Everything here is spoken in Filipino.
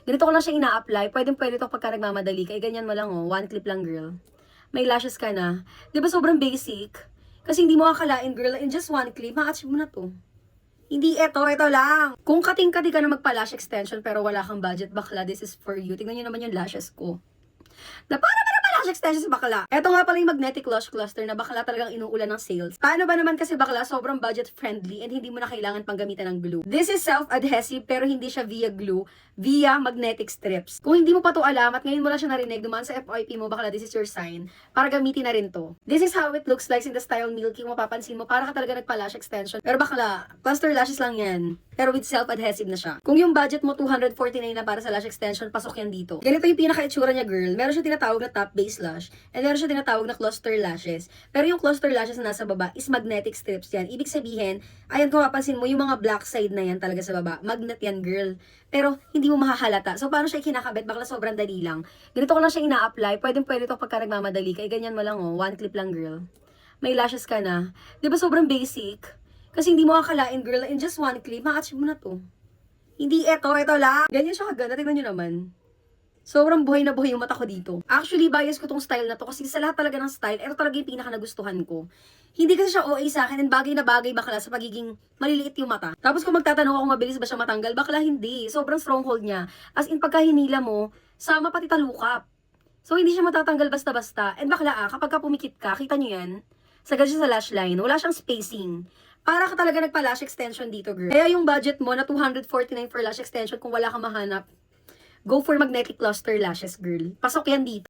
Ganito ko lang siya ina-apply. Pwedeng-pwede to pagka nagmamadali. Kaya ganyan mo lang, oh. One clip lang, girl. May lashes ka na. Di ba sobrang basic? Kasi hindi mo akalain, girl, in just one clip, ma-achieve mo na to. Hindi ito lang. Kung kating-kati ka na magpa-lash extension pero wala kang budget, bakla, this is for you. Tingnan nyo naman yung lashes ko. Na para lash extension sa bakla. Ito nga pala yung magnetic lash cluster na bakla talagang inuulan ng sales. Paano ba naman kasi bakla, sobrang budget friendly and hindi mo na kailangan pang gamitan ng glue. This is self-adhesive pero hindi siya via glue, via magnetic strips. Kung hindi mo pa to alam at ngayon mo lang siya narinig, dumaan sa FYP mo, bakla, this is your sign para gamitin na rin to. This is how it looks like in the style Milky. Kung mapapansin mo, para ka talaga nagpa-lash extension. Pero bakla, cluster lashes lang yan. Pero with self-adhesive na siya. Kung yung budget mo 249 na para sa lash extension, pasok yan dito. Ganito yung pinaka-itsura niya, girl. Meron siya tinatawag na top base lash and meron siya tinatawag na cluster lashes. Pero yung cluster lashes na nasa baba is magnetic strips yan. Ibig sabihin, ayan kung mapapansin mo, yung mga black side na yan talaga sa baba, magnet yan, girl. Pero hindi mo mahahalata. So paano siya kinakabit? Bakla sobrang dali lang. Ganito ko lang siya ina-apply. Pwedeng-pwede to pagka nagmamadali. Kaya ganyan mo lang, oh. One clip lang, girl. May lashes ka na. Di ba sobrang basic? Kasi hindi mo akalain, girl, in just one clip, ma-achieve mo na to. Hindi ito lang. Ganyan siya kaganda, tignan nyo naman. Sobrang buhay na buhay yung mata ko dito. Actually, bias ko tong style na to kasi sa lahat talaga ng style, ito talaga yung pinaka nagustuhan ko. Hindi kasi siya OA sa akin and bagay na bagay bakla sa pagiging maliliit yung mata. Tapos kung magtatanong ako mabilis ba siya matanggal, bakla hindi. Sobrang stronghold niya. As in, pagka hinila mo, sama pati talukap. So, hindi siya matatanggal basta-basta. And bakla kapag ka pumikit ka, kita nyo yan? Sagad siya sa lash line, wala siyang spacing. Para ka talaga nagpa-lash extension dito, girl. Kaya yung budget mo na 249 for lash extension kung wala kang mahanap, go for magnetic cluster lashes, girl. Pasok yan dito.